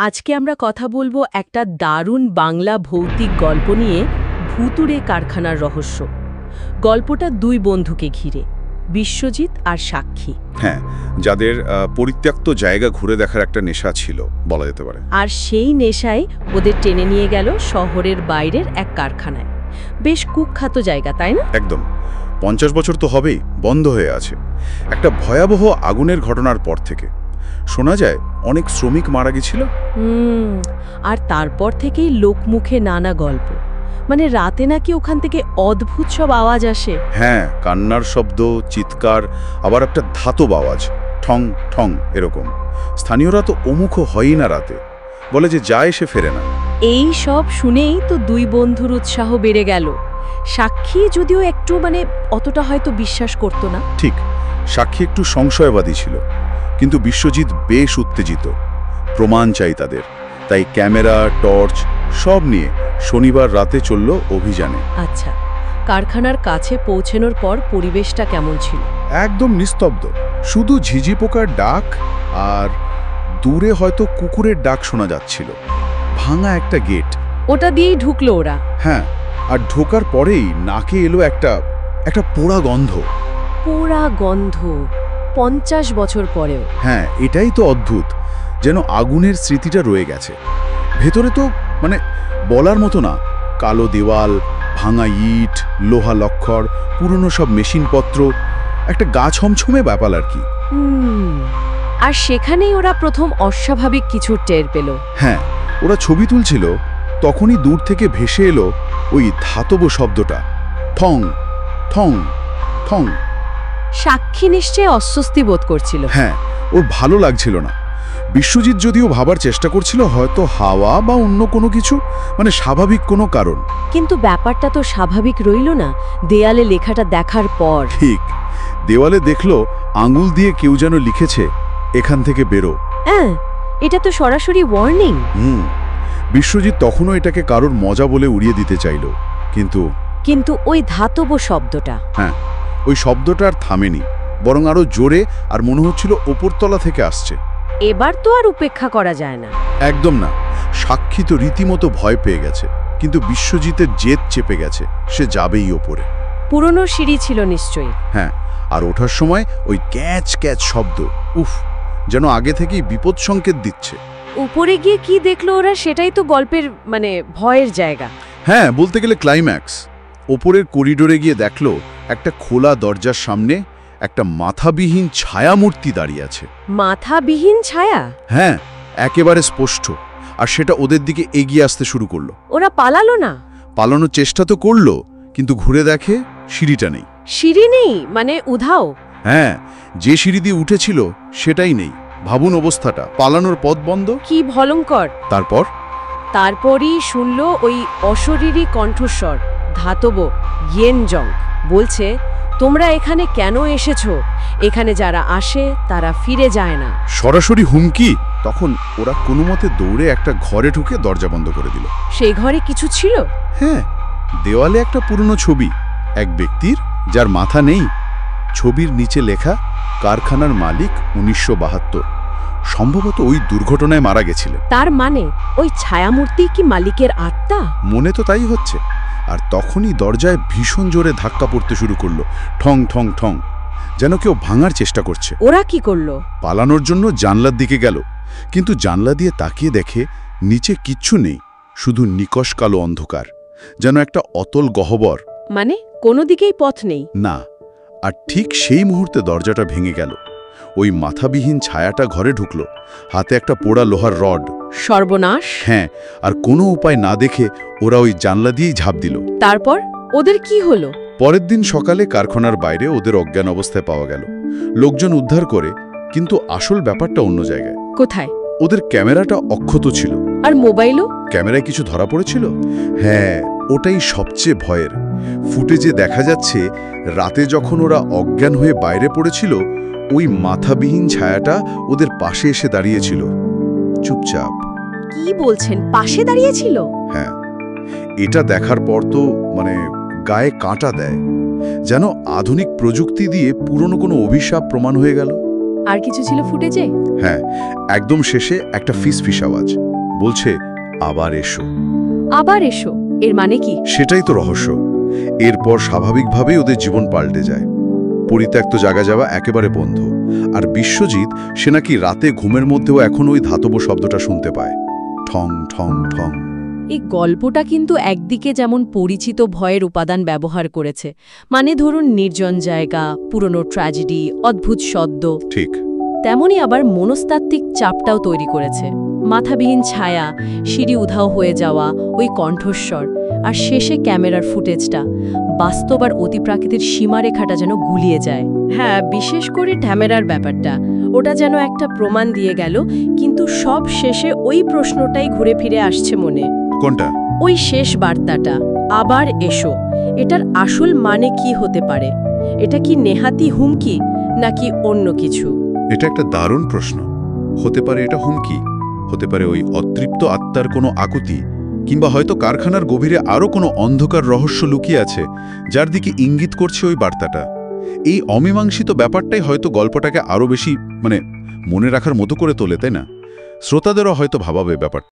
আজকে আমরা কথা বলবো একটা দারুণ বাংলা ভৌতিক গল্প নিয়ে, ভুতুড়ে কারখানার রহস্য। গল্পটা দুই বন্ধুকে ঘিরে, বিশ্বজিৎ আর সাক্ষী। হ্যাঁ, যাদের পরিত্যক্ত জায়গা ঘুরে দেখার একটা নেশা ছিল বলা যেতে পারে। আর সেই নেশায় ওদের টেনে নিয়ে গেল শহরের বাইরের এক কারখানায়। বেশ কুখ্যাত জায়গা, তাই না? একদম। 50 বছর তো হবেই বন্ধ হয়ে আছে। একটা ভয়াবহ আগুনের ঘটনার পর থেকে শোনা যায় অনেক শ্রমিক মারা গেছিল। আর তারপর থেকেই লোকমুখে নানা গল্প, মানে রাতে নাকি ওখান থেকে অদ্ভুত সব আওয়াজ আসে। হ্যাঁ, কান্নার শব্দ, চিৎকার, আবার একটা ধাতব আওয়াজ, ঠং ঠং এরকম। স্থানীয়রা তো অমুখ হয়ই না রাতে, বলে যে যায় সে ফেরে না। এই সব শুনেই তো দুই বন্ধুর উৎসাহ বেড়ে গেল। সাক্ষী যদিও একটু অতটা হয়তো বিশ্বাস করতো না। ঠিক, সাক্ষী একটু সংশয়বাদী ছিল, কিন্তু বিশ্বজিৎ বেশ উত্তেজিত। প্রমাণ চাই তাদের, তাই ক্যামেরা, টর্চ সব নিয়ে শনিবার রাতে চলল অভিযানে। আচ্ছা, কারখানার কাছে পৌঁছানোর পর পরিবেশটা কেমন ছিল? একদম নিস্তব্ধ, শুধু ঝিঝি পোকার ডাক আর দূরে হয়তো কুকুরের ডাক শোনা যাচ্ছিল। ভাঙা একটা গেট, ওটা দিয়েই ঢুকলো ওরা। হ্যাঁ, আর ঢোকার পরেই নাকে এলো একটা পোড়া গন্ধ। পোড়া গন্ধ 50 বছর পরেও। হ্যাঁ, এটাই তো অদ্ভুত, যেন আগুনের স্মৃতিটা রয়ে গেছে ভেতরে। তো বলার মতো না। কালো দেওয়াল, ভাঙা ইট, লোহা লক্কর, পুরনো সব মেশিনপত্র, একটা গা ছমছমে ব্যাপার আর কি। আর সেখানেই ওরা প্রথম অস্বাভাবিক কিছু টের পেল। হ্যাঁ, ওরা ছবি তুলছিল, তখনই দূর থেকে ভেসে এলো ওই ধাতব শব্দটা, ঠং ঠং ঠং। সাক্ষী নিশ্চয় অস্বস্তি বোধ করছিল। হ্যাঁ, ওর ভালো লাগছিল না। বিশ্বজিৎ যদিও ভাবার চেষ্টা করছিল হয়তো হাওয়া বা অন্য কোনো কিছু, স্বাভাবিক কোনো কারণ। কিন্তু ব্যাপারটা তো স্বাভাবিক রইল না দেয়ালে লেখাটা দেখার পর। ঠিক, দেওয়ালে দেখলো আঙুল দিয়ে কেউ যেন লিখেছে, এখান থেকে বেরো। হ্যাঁ, এটা তো সরাসরি ওয়ার্নিং। বিশ্বজিৎ তখনও এটাকে কারোর মজা বলে উড়িয়ে দিতে চাইল, কিন্তু ওই ধাতব শব্দটা, হ্যাঁ, ওই শব্দটা আর থামেনি, বরং আরো জোরে, আর মনে হচ্ছিল ওপরতলা থেকে আসছে। এবার তো আর উপেক্ষা করা যায় না। একদম না। সাক্ষী তো রীতিমতো ভয় পেয়ে গেছে, কিন্তু বিশ্বজিতের জেদ চেপে গেছে, সে যাবেই ওপরে। পুরনো সিঁড়ি ছিল নিশ্চয়ই। হ্যাঁ, আর ওঠার সময় ওই ক্যাচ ক্যাচ শব্দ, উফ, যেন আগে থেকেই বিপদ সংকেত দিচ্ছে। উপরে গিয়ে কি দেখলো ওরা, সেটাই তো গল্পের ভয়ের জায়গা। হ্যাঁ, বলতে গেলে ক্লাইম্যাক্স। ওপরের করিডোরে গিয়ে দেখলো একটা খোলা দরজার সামনে একটা মাথাবিহীন ছায়ামূর্তি দাঁড়িয়ে আছে। মাথাবিহীন ছায়া? হ্যাঁ, একেবারে স্পষ্ট। আর সেটা ওদের দিকে এগিয়ে আসতে শুরু করলো। ওরা পালালো না? পালানোর চেষ্টা তো করলো, কিন্তু ঘুরে দেখে সিঁড়িটা নেই। সিঁড়ি নেই উধাও? হ্যাঁ, যে সিঁড়ি দিয়ে উঠেছিল সেটাই নেই। ভাবুন অবস্থাটা, পালানোর পথ বন্ধ। কি ভয়ঙ্কর। তারপরই শুনলো ওই অশরীরী কণ্ঠস্বর, ধাতব, ইয়েনজং, বলছে, তোমরা এখানে কেন এসেছো? এখানে যারা আসে তারা ফিরে যায় না। সরাসরি হুমকি। তখন ওরা কোনো মতে দৌড়ে একটা ঘরে ঢুকে দরজা বন্ধ করে দিল। সেই ঘরে কিছু ছিল? হ্যাঁ, দেওয়ালে একটা পুরনো ছবি, এক ব্যক্তির যার মাথা নেই। ছবির নিচে লেখা, কারখানার মালিক 1972। সম্ভবত ওই দুর্ঘটনায় মারা গেছিলেন। তার মানে ওই ছায়ামূর্তি কি মালিকের আত্মা? মনে তো তাই হচ্ছে। আর তখনই দরজায় ভীষণ জোরে ধাক্কা পড়তে শুরু করলো, ঠং ঠং ঠং, যেন কেউ ভাঙার চেষ্টা করছে। ওরা কি করলো? পালানোর জন্য জানলার দিকে গেল, কিন্তু জানলা দিয়ে তাকিয়ে দেখে নিচে কিচ্ছু নেই, শুধু নিকষ কালো অন্ধকার, যেন একটা অতল গহ্বর। কোনো দিকেই পথ নেই? না। আর ঠিক সেই মুহূর্তে দরজাটা ভেঙে গেল। ওই মাথাবিহীন ছায়াটা ঘরে ঢুকলো, হাতে একটা পোড়া লোহার রড। সর্বনাশ! হ্যাঁ, আর কোনো উপায় না দেখে ওরা ওই জানলা দিয়েই ঝাঁপ দিল। তারপর ওদের কি হলো? পরের দিন সকালে কারখানার বাইরে ওদের অজ্ঞান অবস্থায় পাওয়া গেল। লোকজন উদ্ধার করে, কিন্তু আসল ব্যাপারটা অন্য জায়গায়। কোথায়? ওদের ক্যামেরাটা অক্ষত ছিল। আর মোবাইলও? ক্যামেরায় কিছু ধরা পড়েছিল। হ্যাঁ, ওটাই সবচেয়ে ভয়ের। ফুটেজে দেখা যাচ্ছে রাতে যখন ওরা অজ্ঞান হয়ে বাইরে পড়েছিল, ওই মাথাবিহীন ছায়াটা ওদের পাশে এসে দাঁড়িয়েছিল, চুপচাপ। কি বলছেন? পাশে দাঁড়িয়েছিল? হ্যাঁ, এটা দেখার পর তো গায়ে কাঁটা দেয়, যেন আধুনিক প্রযুক্তি দিয়ে পুরনো কোনো অভিশাপ প্রমাণ হয়ে গেল। আর কিছু ছিল ফুটেজে? হ্যাঁ, একদম শেষে একটা ফিসফিস আওয়াজ, বলছে আবার এসো। আবার এসো, এর মানে কি? সেটাই তো রহস্য। এরপর স্বাভাবিকভাবেই ওদের জীবন পাল্টে যায়। পরিত্যক্ত জায়গা যাওয়া একেবারে বন্ধ। আর বিশ্বজিৎ, সে নাকি রাতে ঘুমের মধ্যেও এখন ওই ধাতব শব্দটা শুনতে পায়, ঠং ঠং ঠং। এই গল্পটা কিন্তু একদিকে যেমন পরিচিত ভয়ের উপাদান ব্যবহার করেছে, মানে ধরুন নির্জন জায়গা, পুরনো ট্র্যাজেডি, অদ্ভুত শব্দ, ঠিক। তেমনি আবার মনস্তাত্ত্বিক চাপটাও তৈরি করেছে। মাথাবিহীন ছায়া, সিঁড়ি উধাও হয়ে যাওয়া, ওই কণ্ঠস্বর, আর শেষে ক্যামেরার ফুটেজটা, বাস্তব আর অতিপ্রাকৃতির সীমারেখাটা যেন গুলিয়ে যায়। হ্যাঁ, বিশেষ করে ক্যামেরার ব্যাপারটা, ওটা যেন একটা প্রমাণ দিয়ে গেল, কিন্তু সব শেষে ওই প্রশ্নটাই ঘুরে ফিরে আসছে মনে। কোনটা? ওই শেষ বার্তাটা, আবার এসো, এটার আসল মানে কি হতে পারে? এটা কি নেহাতি হুমকি নাকি অন্য কিছু? এটা একটা দারুণ প্রশ্ন। হতে পারে এটা হুমকি, হতে পারে ওই অতৃপ্ত আত্মার কোনো আকুতি, কিংবা হয়তো কারখানার গভীরে আরও কোনো অন্ধকার রহস্য লুকিয়ে আছে, যার দিকে ইঙ্গিত করছে ওই বার্তাটা। এই অমীমাংসিত ব্যাপারটাই হয়তো গল্পটাকে আরও বেশি মনে রাখার মতো করে তোলে, তাই না? শ্রোতাদেরও হয়তো ভাবাবে ব্যাপারটা।